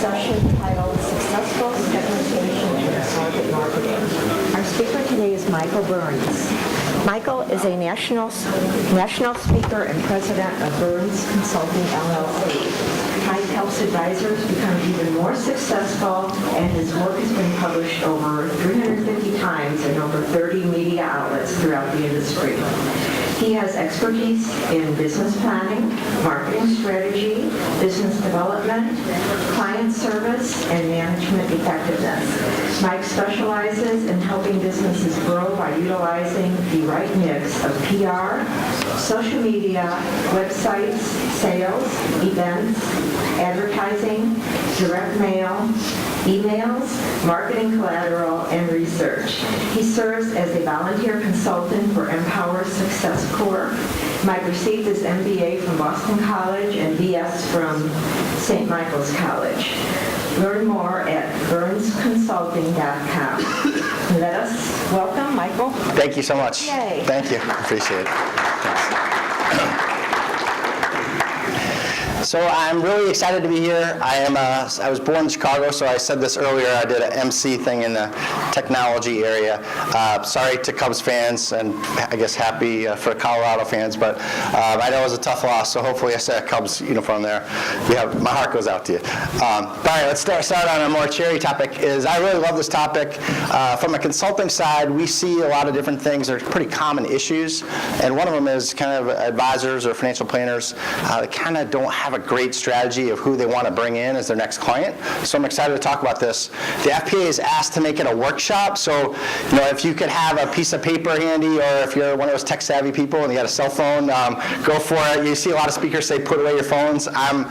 session titled Successful Segmentation and Target Marketing. Our speaker today is Michael Byrnes. Michael is a national speaker and president of Byrnes Consulting, LLC. Mike helps advisors become even more successful, and his work has been published over 350 times in over 30 media outlets throughout the industry. He has expertise in business planning, marketing strategy, business development, client service, and management effectiveness. Mike specializes in helping businesses grow by utilizing the right mix of PR, social media, websites, sales, events, advertising, direct mail, emails, marketing collateral, and research. He serves as a volunteer consultant for Empower Success Corps. Mike received his MBA from Boston College and BS from St. Michael's College. Learn more at byrnesconsulting.com. Let us welcome Michael. Thank you so much. Yay. Thank you. Appreciate it. Thanks. So I'm really excited to be here. I was born in Chicago, so I said this earlier. I did an MC thing in the technology area. Sorry to Cubs fans, and I guess happy for Colorado fans, but I know it was a tough loss, so hopefully I see a Cubs uniform there. Yeah, my heart goes out to you. But all right, let's start on a more cheery topic. I really love this topic. From a consulting side, we see a lot of different things. They're pretty common issues, and one of them is kind of advisors or financial planners that kind of don't have a great strategy of who they want to bring in as their next client. So I'm excited to talk about this. The FPA is asked to make it a workshop, so if you could have a piece of paper handy, or if you're one of those tech-savvy people and you got a cell phone, go for it. You see a lot of speakers say put away your phones. I'm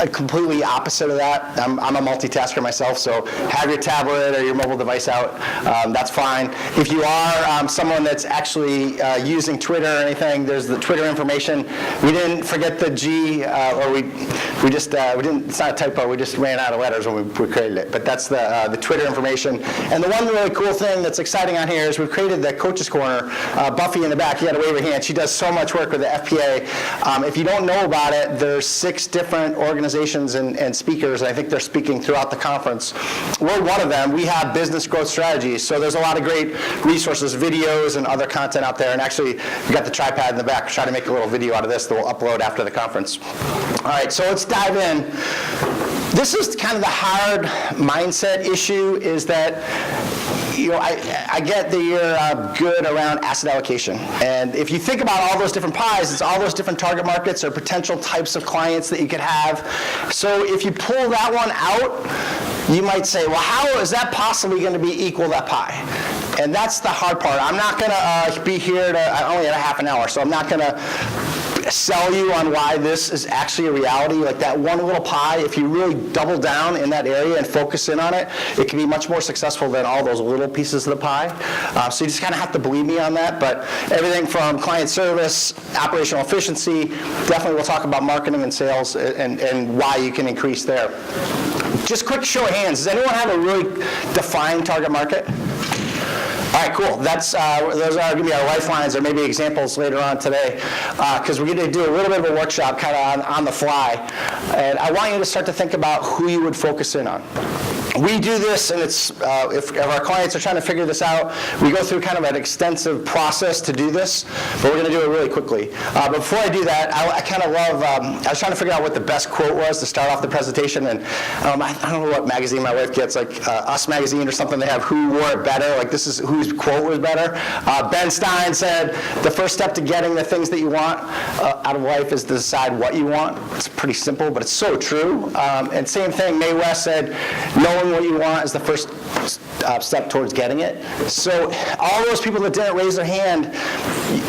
completely opposite of that. I'm a multitasker myself, so have your tablet or your mobile device out. That's fine. If you are someone that's actually using Twitter or anything, there's the Twitter information. We didn't forget the G, or we didn't, it's not a typo, we just ran out of letters when we created it, but that's the Twitter information. And the one really cool thing that's exciting on here is we've created the Coach's Corner. Buffy in the back, you got to wave your hand. She does so much work with the FPA. If you don't know about it, there's 6 different organizations and speakers, and I think they're speaking throughout the conference. We're one of them. We have business growth strategies, so there's a lot of great resources, videos, and other content out there. And actually, we got the tripod in the back. We'll try to make a little video out of this that we'll upload after the conference. All right, so let's dive in. This is kind of the hard mindset issue, is that I get that you're good around asset allocation. And if you think about all those different pies, it's all those different target markets or potential types of clients that you could have. So if you pull that one out, you might say, well, how is that possibly going to be equal that pie? And that's the hard part. I'm not going to be here I only had a half an hour, so I'm not going to sell you on why this is actually a reality. Like that one little pie, if you really double down in that area and focus in on it, it can be much more successful than all those little pieces of the pie. So you just kind of have to believe me on that. But everything from client service, operational efficiency, definitely we'll talk about marketing and sales and why you can increase there. Just quick show of hands. Does anyone have a really defined target market? All right, cool. Those are going to be our lifelines, or maybe examples later on today, because we're going to do a little bit of a workshop kind of on the fly. And I want you to start to think about who you would focus in on. We do this, and it's if our clients are trying to figure this out, we go through kind of an extensive process to do this, but we're going to do it really quickly. But before I do that, I kind of love, I was trying to figure out what the best quote was to start off the prepresentation, and I don't know what magazine my wife gets, like Us Magazine or something. They have Who Wore It Better, like this is whose quote was better. Ben Stein said, the first step to getting the things that you want out of life is to decide what you want. It's pretty simple, but it's so true. And same thing, Mae West said, knowing what you want is the first step towards getting it. So all those people that didn't raise their hand,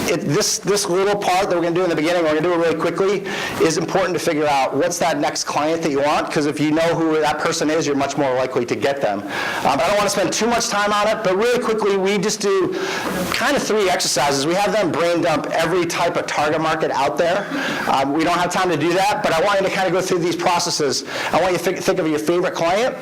this little part that we're going to do in the beginning, we're going to do it really quickly, is important to figure out what's that next client that you want, because if you know who that person is, you're much more likely to get them. I don't want to spend too much time on it, but really quickly, we just do kind of 3 exercises. We have them brain dump every type of target market out there. We don't have time to do that, but I want you to kind of go through these processes. I want you to think of your favorite client.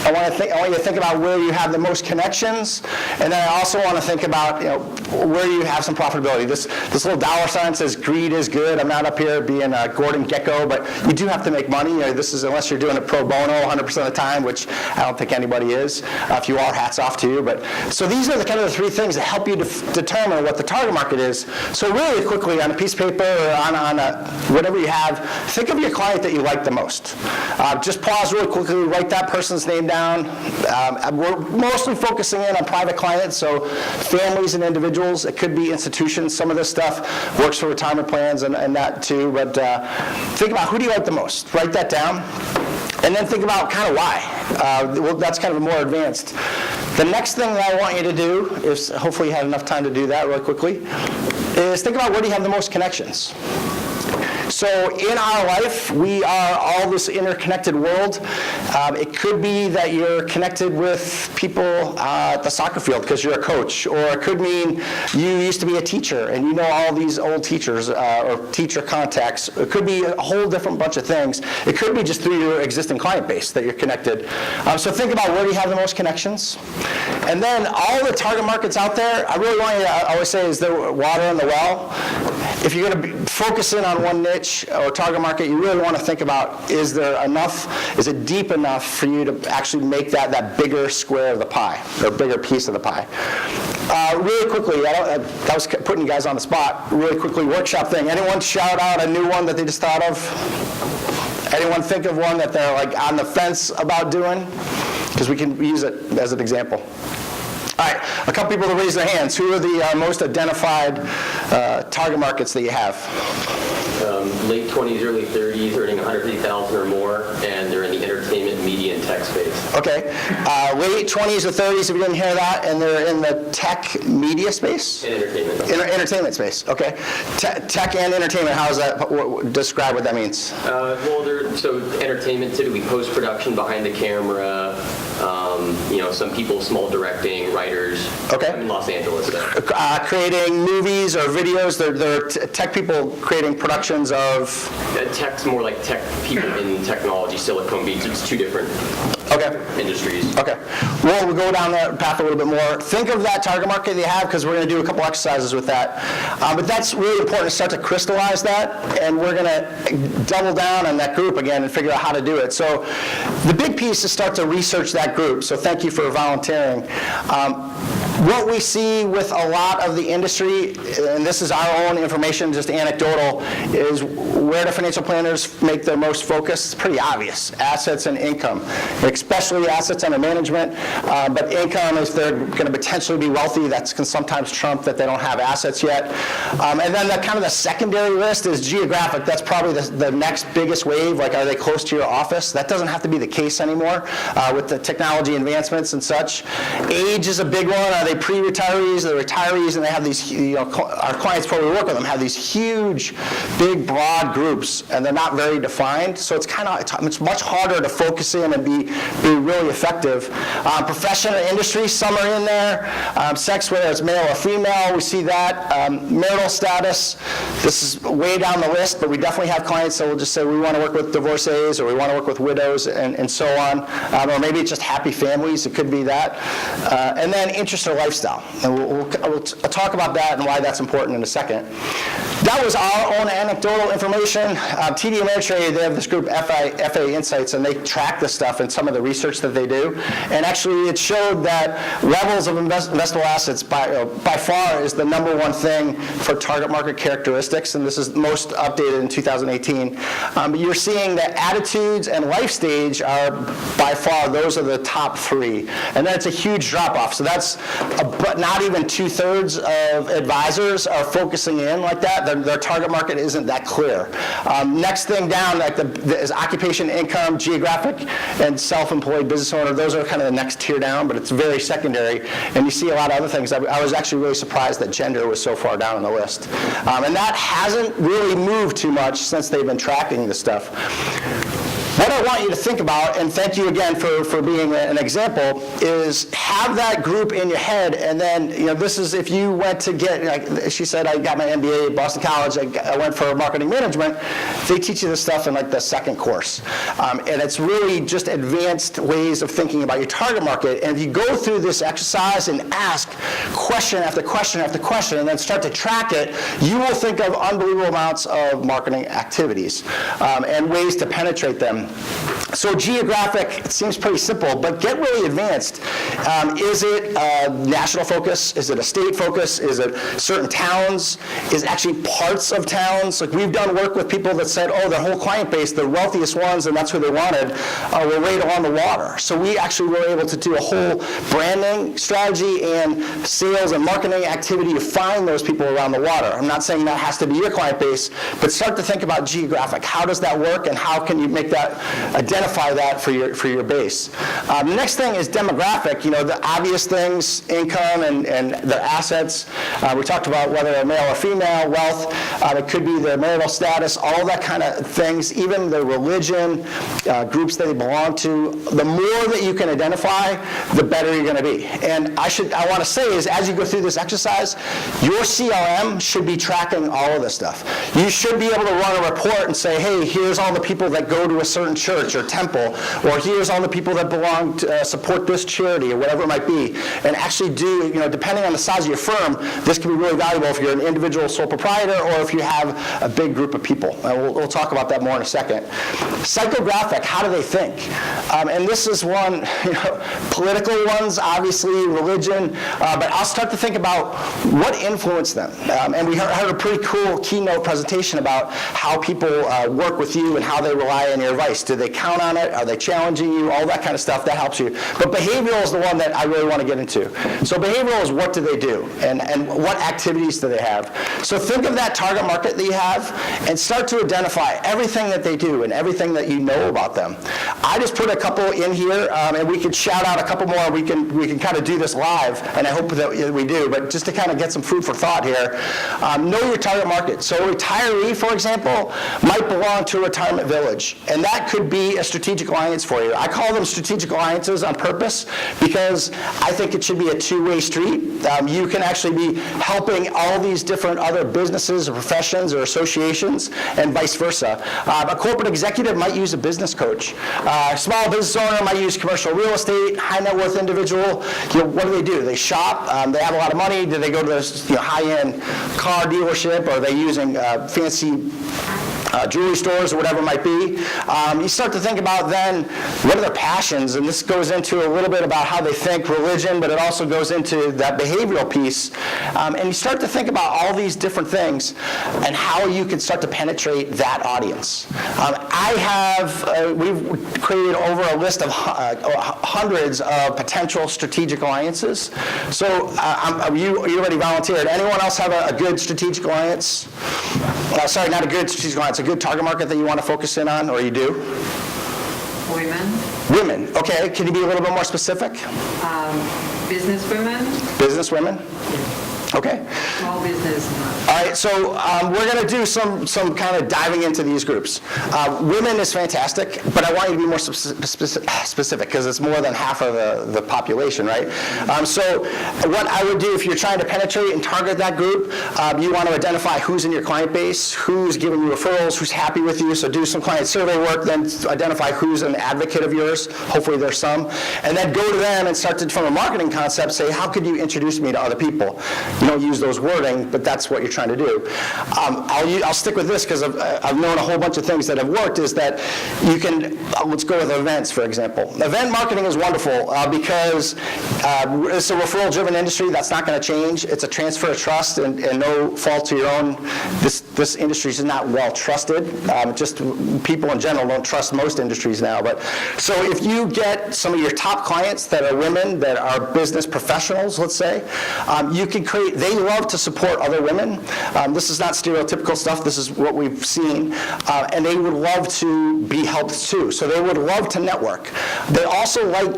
I want you to think about where you have the most connections, and then I also want to think about where you have some profitability. This little dollar sign says greed is good. I'm not up here being a Gordon Gekko, but you do have to make money. This is unless you're doing it pro bono 100% of the time, which I don't think anybody is. If you are, hats off to you. But so these are the kind of the three things that help you determine what the target market is. So really quickly on a piece of paper or on whatever you have, think of your client that you like the most. Just pause really quickly, write that person's name down. We're mostly focusing in on private clients, so families and individuals. It could be institutions. Some of this stuff works for retirement plans and that too. But think about who do you like the most. Write that down. And then think about kind of why. Well, that's kind of more advanced. The next thing that I want you to do is, hopefully you had enough time to do that really quickly, is think about where do you have the most connections. So in our life, we are all this interconnected world. It could be that you're connected with people at the soccer field because you're a coach, or it could mean you used to be a teacher and you know all these old teachers or teacher contacts. It could be a whole different bunch of things. It could be just through your existing client base that you're connected. So think about where do you have the most connections. And then all the target markets out there, I really want you to, I always say, is the water in the well. If you're going to focus in on one niche or target market, you really want to think about, is there enough, is it deep enough for you to actually make that bigger square of the pie, or bigger piece of the pie. Really quickly, I was putting you guys on the spot, really quickly, workshop thing. Anyone shout out a new one that they just thought of? Anyone think of one that they're like on the fence about doing? Because we can use it as an example. All right, a couple people to raise their hands. Who are the most identified target markets that you have? Late 20s, early 30s, earning $150,000 or more, and they're in the entertainment, media, and tech space. Okay. Late 20s or 30s, if you didn't hear that, and they're in the tech media space? And entertainment. Entertainment space, okay. Tech and entertainment, how does that, describe what that means? So entertainment, typically post-production, behind the camera, some people, small directing, writers. Okay. I'm in Los Angeles. So. Creating movies or videos, they're tech people creating productions of? Tech's more like tech people in technology, Silicon Beach. It's two different industries. Okay. Well, we'll go down that path a little bit more. Think of that target market that you have, because we're going to do a couple exercises with that. But that's really important to start to crystallize that, and we're going to double down on that group again and figure out how to do it. So the big piece is start to research that group. So thank you for volunteering. What we see with a lot of the industry, and this is our own information, just anecdotal, is where do financial planners make their most focus? It's pretty obvious, assets and income, especially assets under management, but income, if they're going to potentially be wealthy, that can sometimes trump that they don't have assets yet. And then the secondary list is geographic. That's probably the next biggest wave, like are they close to your office? That doesn't have to be the case anymore with the technology advancements and such. Age is a big one. Are they pre-retirees, they're retirees, and they have these, our clients probably work with them, have these huge, big, broad groups, and they're not very defined, so it's much harder to focus in and be really effective. Profession or industry, some are in there. Sex, whether it's male or female, we see that. Marital status, this is way down the list, but we definitely have clients that will just say, we want to work with divorcees, or we want to work with widows, and so on. Or maybe it's just happy families, it could be that. And then interest or lifestyle. And we'll talk about that and why that's important in a second. That was our own anecdotal information. TD Ameritrade, they have this group, FA Insights, and they track this stuff and some of the research that they do. And actually, it showed that levels of investable assets by far is the number one thing for target market characteristics, and this is most updated in 2018. But you're seeing that attitudes and life stage are by far, those are the top three. And then it's a huge drop-off. So that's but not even 2/3 of advisors are focusing in like that. Their target market isn't that clear. Next thing down, is occupation, income, geographic, and self-employed business owner. Those are kind of the next tier down, but it's very secondary. And you see a lot of other things. I was actually really surprised that gender was so far down on the list. And that hasn't really moved too much since they've been tracking this stuff. What I want you to think about, and thank you again for being an example, is have that group in your head, and then, this is if you went to get, like she said, I got my MBA at Boston College, I went for marketing management. They teach you this stuff in like the second course. And it's really just advanced ways of thinking about your target market. And if you go through this exercise and ask question after question after question, and then start to track it, you will think of unbelievable amounts of marketing activities and ways to penetrate them. So geographic, it seems pretty simple, but get really advanced. Is it a national focus? Is it a state focus? Is it certain towns? Is it actually parts of towns? Like we've done work with people that said, their whole client base, the wealthiest ones, and that's who they wanted, were right along the water. So we actually were able to do a whole branding strategy and sales and marketing activity to find those people around the water. I'm not saying that has to be your client base, but start to think about geographic. How does that work, and how can you make that, identify that for your base? The next thing is demographic. The obvious things, income and their assets. We talked about whether they're male or female, wealth. It could be their marital status, all that kind of things, even the religion, groups that they belong to. The more that you can identify, the better you're going to be. And I want to say is, as you go through this exercise, your CRM should be tracking all of this stuff. You should be able to run a report and say, hey, here's all the people that go to a certain church or temple, or here's all the people that belong to support this charity, or whatever it might be, and actually do, depending on the size of your firm, this can be really valuable if you're an individual sole proprietor or if you have a big group of people. And we'll talk about that more in a second. Psychographic, how do they think? And this is one, political ones, obviously, religion, but I'll start to think about what influenced them. And we heard a pretty cool keynote presentation about how people work with you and how they rely on your advice. Do they count on it? Are they challenging you? All that kind of stuff, that helps you. But behavioral is the one that I really want to get into. So behavioral is, what do they do? And what activities do they have? So think of that target market that you have and start to identify everything that they do and everything that you know about them. I just put a couple in here, and we can shout out a couple more. We can kind of do this live, and I hope that we do. But just to kind of get some food for thought here, know your target market. So a retiree, for example, might belong to a retirement village, and that could be a strategic alliance for you. I call them strategic alliances on purpose because I think it should be a two-way street. You can actually be helping all these different other businesses or professions or associations, and vice versa. A corporate executive might use a business coach. A small business owner might use commercial real estate. High net worth individual, what do? They shop. They have a lot of money. Do they go to this high-end car dealership, or are they using fancy jewelry stores or whatever it might be? You start to think about then, what are their passions? And this goes into a little bit about how they think, religion, but it also goes into that behavioral piece. And you start to think about all these different things and how you can start to penetrate that audience. We've created over a list of hundreds of potential strategic alliances. So you already volunteered. Anyone else have a good strategic alliance? Sorry, not a good strategic alliance, a good target market that you want to focus in on, or you do? Women. Women, okay. Can you be a little bit more specific? Business women. Business women? Okay. Small business. All right, so we're going to do some kind of diving into these groups. Women is fantastic, but I want you to be more specific because it's more than half of the population, right? So what I would do if you're trying to penetrate and target that group, you want to identify who's in your client base, who's giving you referrals, who's happy with you. So do some client survey work, then identify who's an advocate of yours. Hopefully there's some. And then go to them and start to, from a marketing concept, say, how could you introduce me to other people? You don't use those wording, but that's what you're trying to do. I'll stick with this because I've known a whole bunch of things that have worked, is that you can, let's go with events, for example. Event marketing is wonderful because it's a referral-driven industry. That's not going to change. It's a transfer of trust, and no fault to your own. This industry is not well trusted. Just people in general don't trust most industries now. But so if you get some of your top clients that are women, that are business professionals, let's say, you can create they love to support other women. This is not stereotypical stuff. This is what we've seen. And they would love to be helped too. So they would love to network. They also like,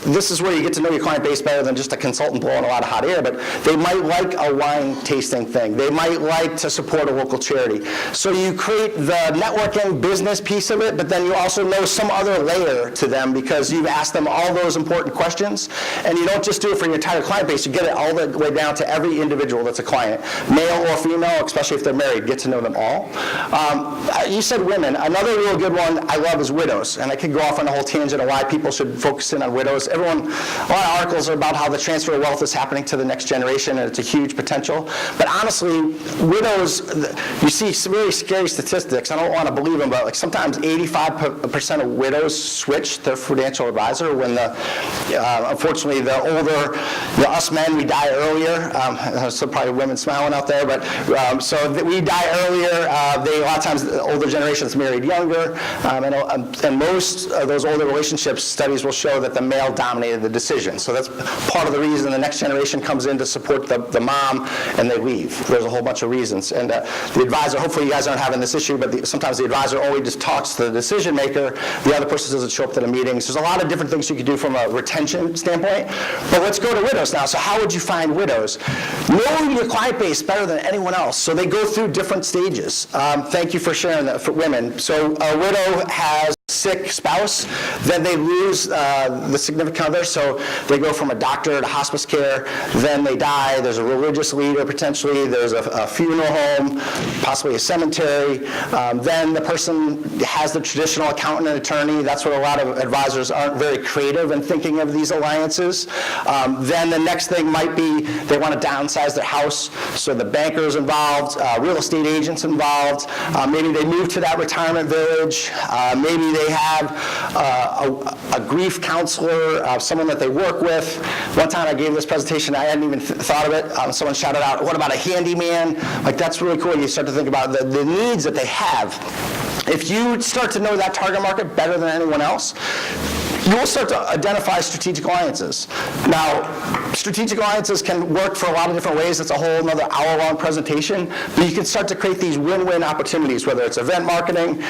this is where you get to know your client base better than just a consultant blowing a lot of hot air, but they might like a wine tasting thing. They might like to support a local charity. So you create the networking business piece of it, but then you also know some other layer to them because you've asked them all those important questions, and you don't just do it for your entire client base, you get it all the way down to every individual that's a client, male or female, especially if they're married, get to know them all. You said women. Another real good one I love is widows, and I could go off on a whole tangent of why people should focus in on widows. A lot of articles are about how the transfer of wealth is happening to the next generation, and it's a huge potential. But honestly, widows, you see some really scary statistics. I don't want to believe them, but like sometimes 85% of widows switch their financial advisor when unfortunately, us men, we die earlier. So probably women smiling out there, but so we die earlier. A lot of times the older generations married younger, and most of those older relationships, studies will show that the male dominated the decision. So that's part of the reason the next generation comes in to support the mom, and they leave. There's a whole bunch of reasons. And the advisor, hopefully you guys aren't having this issue, but sometimes the advisor only just talks to the decision maker. The other person doesn't show up to the meetings. There's a lot of different things you could do from a retention standpoint. But let's go to widows now. So how would you find widows? Know your client base better than anyone else. So they go through different stages. Thank you for sharing that for women. So a widow has sick spouse, then they lose the significant other, so they go from a doctor to hospice care, then they die, there's a religious leader potentially, there's a funeral home, possibly a cemetery, then the person has the traditional accountant and attorney. That's what a lot of advisors aren't very creative in thinking of these alliances. Then the next thing might be they want to downsize their house, so the banker's involved, real estate agents involved, maybe they move to that retirement village, maybe they have a grief counselor, someone that they work with. One time I gave this presentation, I hadn't even thought of it. Someone shouted out, what about a handyman? Like, that's really cool. You start to think about the needs that they have. If you start to know that target market better than anyone else, you will start to identify strategic alliances. Now, strategic alliances can work for a lot of different ways. It's a whole another hour-long presentation. But you can start to create these win-win opportunities, whether it's event marketing,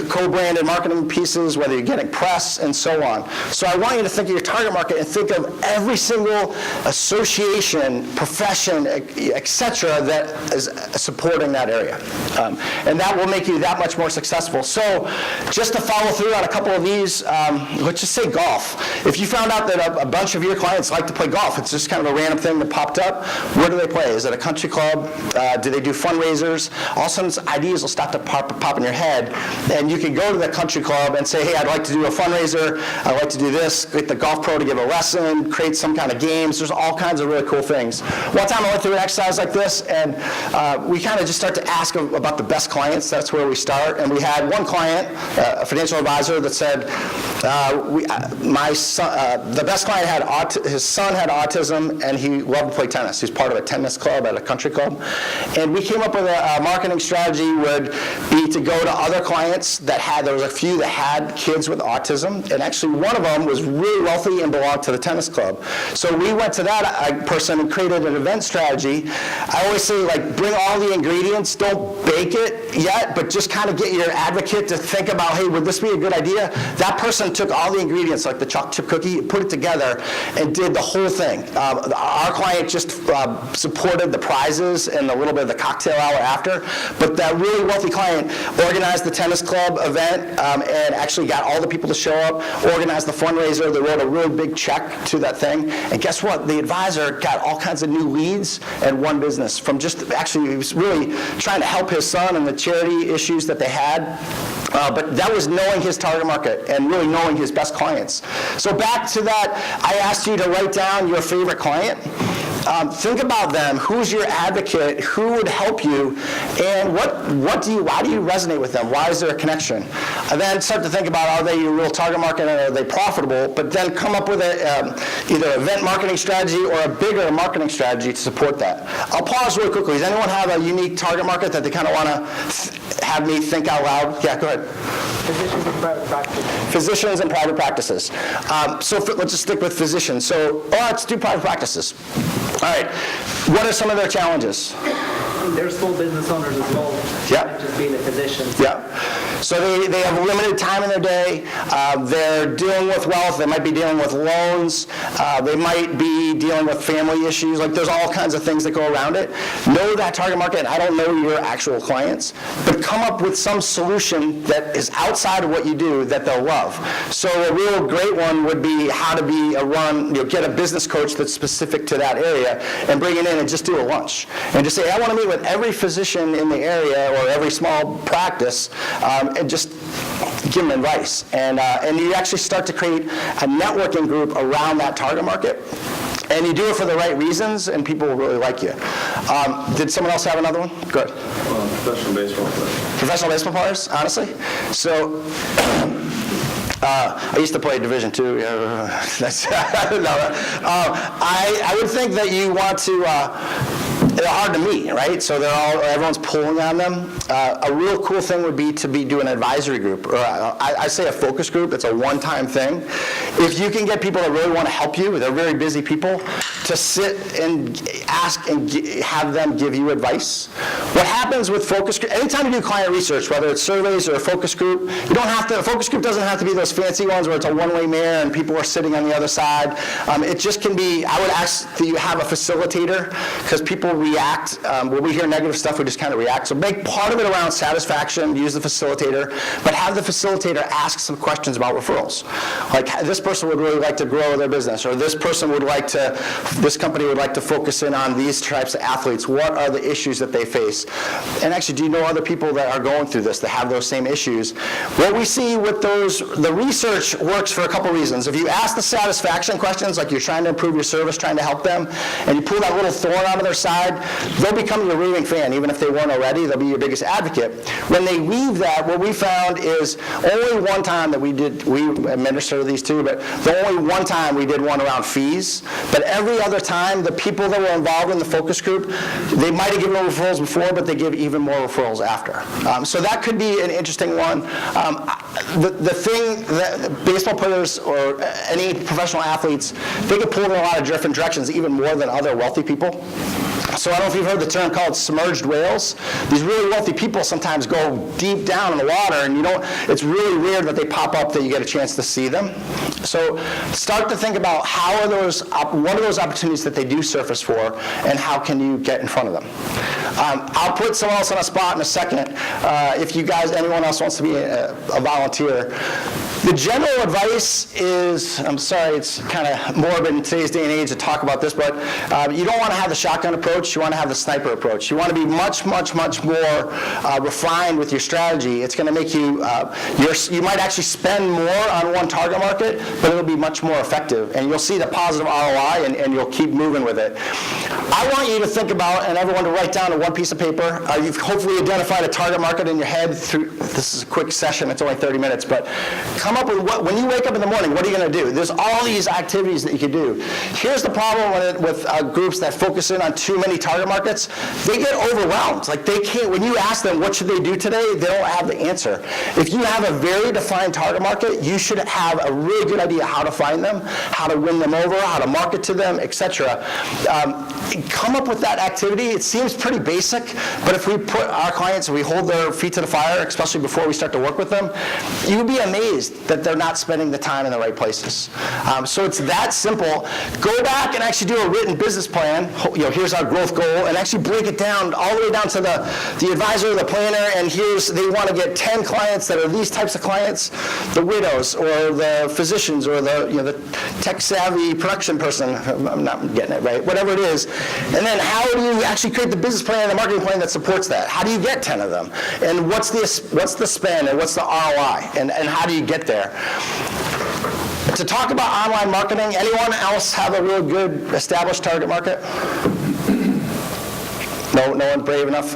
co-branded marketing pieces, whether you're getting press, and so on. So I want you to think of your target market and think of every single association, profession, et cetera, that is supporting that area. And that will make you that much more successful. So just to follow through on a couple of these, let's just say golf. If you found out that a bunch of your clients like to play golf, it's just kind of a random thing that popped up, where do they play? Is it a country club? Do they do fundraisers? All of a sudden, ideas will start to pop in your head, and you can go to the country club and say, hey, I'd like to do a fundraiser, I'd like to do this, get the golf pro to give a lesson, create some kind of games. There's all kinds of really cool things. One time I went through an exercise like this, and we kind of just start to ask about the best clients. That's where we start. And we had one client, a financial advisor, that said, the best client his son had autism, and he loved to play tennis. He's part of a tennis club at a country club. And we came up with a marketing strategy would be to go to other clients there was a few that had kids with autism, and actually one of them was really wealthy and belonged to the tennis club. So we went to that person and created an event strategy. I always say, like, bring all the ingredients, don't bake it yet, but just kind of get your advocate to think about, hey, would this be a good idea? That person took all the ingredients, like the chocolate chip cookie, put it together, and did the whole thing. Our client just supported the prizes and a little bit of the cocktail hour after, but that really wealthy client organized the tennis club event and actually got all the people to show up, organized the fundraiser. They wrote a really big check to that thing, and guess what? The advisor got all kinds of new leads and won business from just actually, he was really trying to help his son and the charity issues that they had. But that was knowing his target market and really knowing his best clients. So back to that, I asked you to write down your favorite client. Think about them. Who's your advocate? Who would help you? And why do you resonate with them? Why is there a connection? And then start to think about, are they your real target market and are they profitable? But then come up with either an event marketing strategy or a bigger marketing strategy to support that. I'll pause really quickly. Does anyone have a unique target market that they kind of want to have me think out loud? Yeah, go ahead. Physicians and private practices. Physicians and private practices. Let's just stick with physicians. So let's do private practices. All right. What are some of their challenges? They're small business owners as well. Yeah. Not just being a physician. Yeah. So they have limited time in their day. They're dealing with wealth. They might be dealing with loans. They might be dealing with family issues. Like there's all kinds of things that go around it. Know that target market. I don't know your actual clients, but come up with some solution that is outside of what you do that they'll love. So a real great one would be how to be get a business coach that's specific to that area and bring it in and just do a lunch. And just say, I want to meet with every physician in the area or every small practice and just give them advice. And you actually start to create a networking group around that target market. And you do it for the right reasons, and people will really like you. Did someone else have another one? Good. Professional baseball players. Professional baseball players, honestly? So, I used to play Division II. I would think that you want to, they're hard to meet, right? So everyone's pulling on them. A real cool thing would be to do an advisory group, or I say a focus group. It's a one-time thing. If you can get people that really want to help you, they're very busy people, to sit and ask and have them give you advice. What happens with focus group, anytime you do client research, whether it's surveys or a focus group, you don't have to, a focus group doesn't have to be those fancy ones where it's a one-way mirror and people are sitting on the other side. It just can be, I would ask that you have a facilitator, because people react. When we hear negative stuff, we just kind of react. So make part of it around satisfaction, use the facilitator, but have the facilitator ask some questions about referrals. Like, this person would really like to grow their business, or this person would like to, this company would like to focus in on these types of athletes. What are the issues that they face? And actually, do you know other people that are going through this, that have those same issues? What we see with those, the research works for a couple reasons. If you ask the satisfaction questions, like you're trying to improve your service, trying to help them, and you pull that little thorn out of their side, they'll become your raving fan. Even if they weren't already, they'll be your biggest advocate. When they weave that, what we found is only one time that we administer these too, but the only one time we did one around fees, but every other time, the people that were involved in the focus group, they might have given referrals before, but they give even more referrals after. So that could be an interesting one. The thing that baseball players or any professional athletes, they get pulled in a lot of different directions, even more than other wealthy people. So I don't know if you've heard the term called submerged whales. These really wealthy people sometimes go deep down in the water, and it's really weird that they pop up that you get a chance to see them. So start to think about what are those opportunities that they do surface for, and how can you get in front of them. I'll put someone else on a spot in a second. If you guys, anyone else wants to be a volunteer. The general advice is, I'm sorry, it's kind of morbid in today's day and age to talk about this, but you don't want to have the shotgun approach, you want to have the sniper approach. You want to be much, much, much more refined with your strategy. It's going to make you, you might actually spend more on one target market, but it'll be much more effective, and you'll see the positive ROI, and you'll keep moving with it. I want you to think about, and everyone to write down on one piece of paper, you've hopefully identified a target market in your head through, this is a quick session, it's only 30 minutes, but come up with when you wake up in the morning, what are you going to do? There's all these activities that you can do. Here's the problem with groups that focus in on too many target markets. They get overwhelmed. Like they can't, when you ask them what should they do today, they don't have the answer. If you have a very defined target market, you should have a really good idea how to find them, how to win them over, how to market to them, etc. Come up with that activity. It seems pretty basic, but if we put our clients, we hold their feet to the fire, especially before we start to work with them, you would be amazed that they're not spending the time in the right places. So it's that simple. Go back and actually do a written business plan. Here's our growth goal, and actually break it down all the way down to the advisor, the planner, and they want to get 10 clients that are these types of clients, the widows or the physicians or the tech-savvy production person. I'm not getting it right. Whatever it is. And then how do you actually create the business plan and the marketing plan that supports that? How do you get 10 of them? And what's the spend and what's the ROI? And how do you get there? To talk about online marketing, anyone else have a real good established target market? No one's brave enough.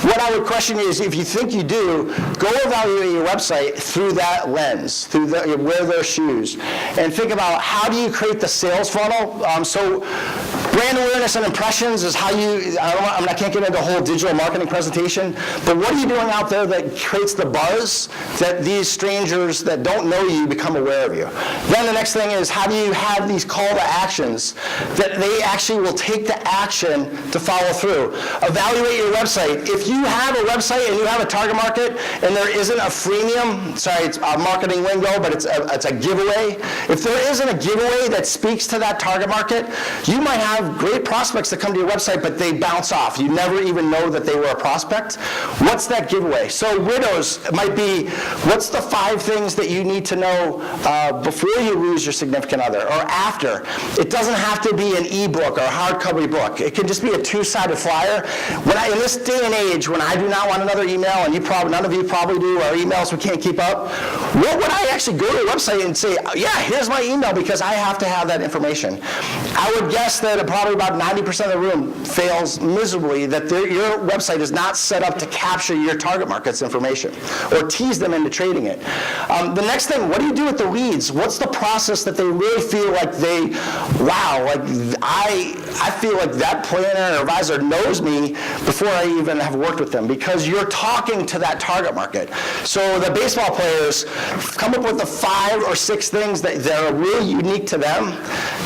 What I would question is, if you think you do, go evaluate your website through that lens, through wear their shoes, and think about how do you create the sales funnel. So brand awareness and impressions is how you, I can't get into a whole digital marketing presentation, but what are you doing out there that creates the buzz that these strangers that don't know you become aware of you? Then the next thing is, how do you have these call to actions that they actually will take the action to follow through? Evaluate your website. If you have a website and you have a target market and there isn't a freemium, sorry, it's a marketing lingo, but it's a giveaway. If there isn't a giveaway that speaks to that target market, you might have great prospects that come to your website, but they bounce off. You never even know that they were a prospect. What's that giveaway? So widows might be, what's the 5 things that you need to know before you lose your significant other or after? It doesn't have to be an ebook or a hardcover book. It can just be a 2-sided flyer. In this day and age, when I do not want another email, and none of you probably do, our emails we can't keep up, what would I actually go to a website and say, yeah, here's my email because I have to have that information? I would guess that probably about 90% of the room fails miserably, that your website is not set up to capture your target market's information or tease them into trading it. The next thing, what do you do with the leads? What's the process that they really feel like I feel like that planner or advisor knows me before I even have worked with them, because you're talking to that target market. So the baseball players come up with the 5 or 6 things that are really unique to them.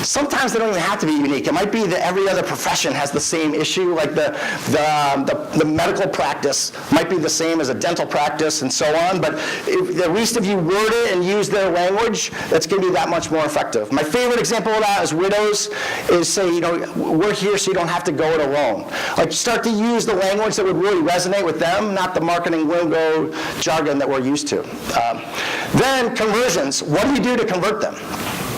Sometimes they don't even have to be unique. It might be that every other profession has the same issue, like the medical practice might be the same as a dental practice and so on, but at least if you word it and use their language, that's going to be that much more effective. My favorite example of that is widows, is say, we're here so you don't have to go it alone. Like, start to use the language that would really resonate with them, not the marketing lingo jargon that we're used to. Then conversions. What do you do to convert them?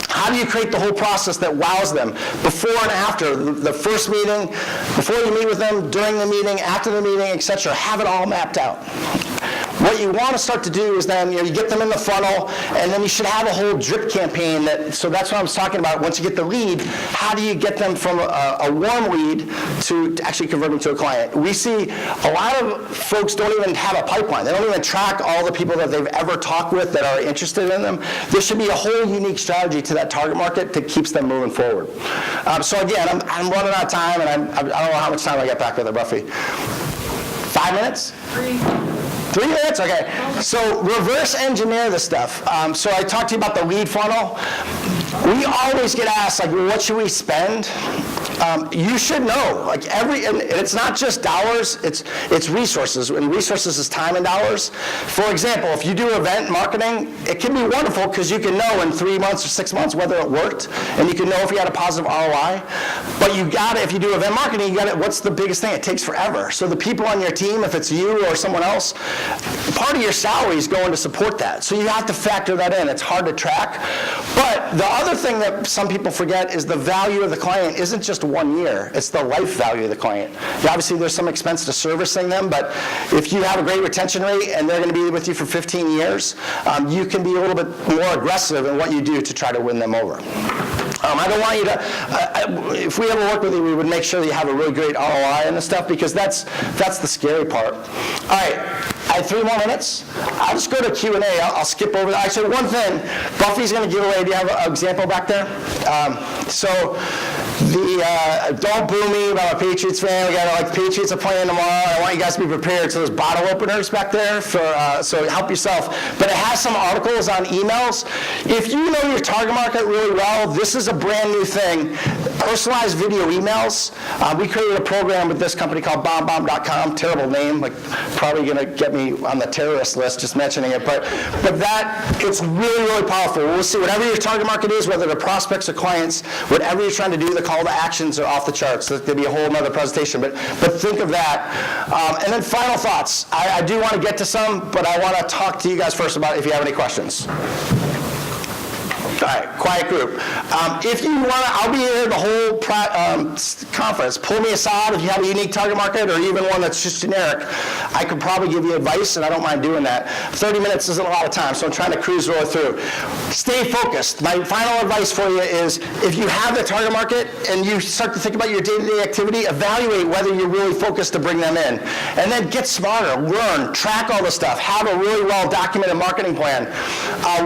How do you create the whole process that wows them before and after the first meeting, before you meet with them, during the meeting, after the meeting, etc.? Have it all mapped out. What you want to start to do is then, you get them in the funnel, and then you should have a whole drip campaign. So that's what I was talking about. Once you get the lead, how do you get them from a warm lead to actually converting to a client? We see a lot of folks don't even have a pipeline. They don't even track all the people that they've ever talked with that are interested in them. There should be a whole unique strategy to that target market that keeps them moving forward. So again, I'm running out of time, and I don't know how much time I got back with it, roughly. 5 minutes? 3 minutes? Okay. So reverse engineer this stuff. So I talked to you about the lead funnel. We always get asked, like, well, what should we spend? You should know, like, and it's not just dollars, it's resources, and resources is time and dollars. For example, if you do event marketing, it can be wonderful because you can know in 3 months or 6 months whether it worked, and you can know if you had a positive ROI. But you got to, if you do event marketing, you got to, what's the biggest thing? It takes forever. So the people on your team, if it's you or someone else, part of your salary is going to support that. So you have to factor that in. It's hard to track. But the other thing that some people forget is the value of the client isn't just 1 year. It's the life value of the client. Obviously, there's some expense to servicing them, but if you have a great retention rate and they're going to be with you for 15 years, you can be a little bit more aggressive in what you do to try to win them over. I don't want you to, if we ever work with you, we would make sure that you have a really great ROI and this stuff, because that's the scary part. All right, I have 3 more minutes. I'll just go to Q&A. I'll skip over that. Actually, one thing, Buffy's going to give away, do you have an example back there? So don't boo me about a Patriots fan. We got Patriots are playing tomorrow. I want you guys to be prepared. So there's bottle openers back there, so help yourself. But it has some articles on emails. If you know your target market really well, this is a brand new thing. Personalized video emails. We created a program with this company called BombBomb.com. Terrible name, probably going to get me on the terrorist list just mentioning it. But it's really, really powerful. We'll see whatever your target market is, whether they're prospects or clients, whatever you're trying to do, the call to actions are off the charts. There'll be a whole other presentation, but think of that. And then final thoughts. I do want to get to some, but I want to talk to you guys first about if you have any questions. All right, quiet group. If you want to, I'll be here the whole conference. Pull me aside if you have a unique target market or even one that's just generic. I could probably give you advice, and I don't mind doing that. 30 minutes isn't a lot of time, so I'm trying to cruise roll through. Stay focused. My final advice for you is if you have the target market and you start to think about your day-to-day activity, evaluate whether you're really focused to bring them in. And then get smarter, learn, track all the stuff, have a really well-documented marketing plan.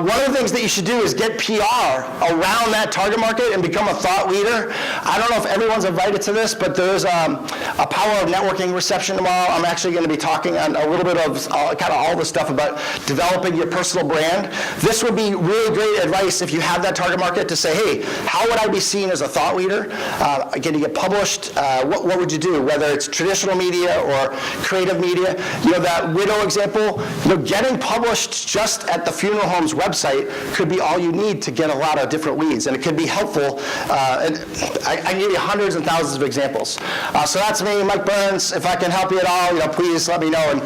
One of the things that you should do is get PR around that target market and become a thought leader. I don't know if everyone's invited to this, but there's a Power of Networking reception tomorrow. I'm actually going to be talking on a little bit of kind of all the stuff about developing your personal brand. This would be really great advice if you have that target market to say, hey, how would I be seen as a thought leader? Getting it published, what would you do? Whether it's traditional media or creative media. You know, that widow example, getting published just at the funeral home's website could be all you need to get a lot of different leads, and it could be helpful. And I can give you hundreds and thousands of examples. So that's me, Mike Byrnes. If I can help you at all, please let me know. And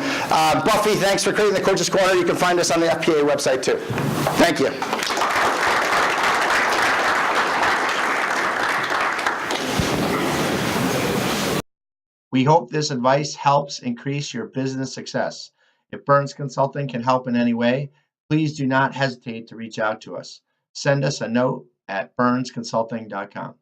Buffy, thanks for creating the Coach's Corner. You can find us on the FPA website too. Thank you. We hope this advice helps increase your business success. If Byrnes Consulting can help in any way, please do not hesitate to reach out to us. Send us a note at byrnesconsulting.com.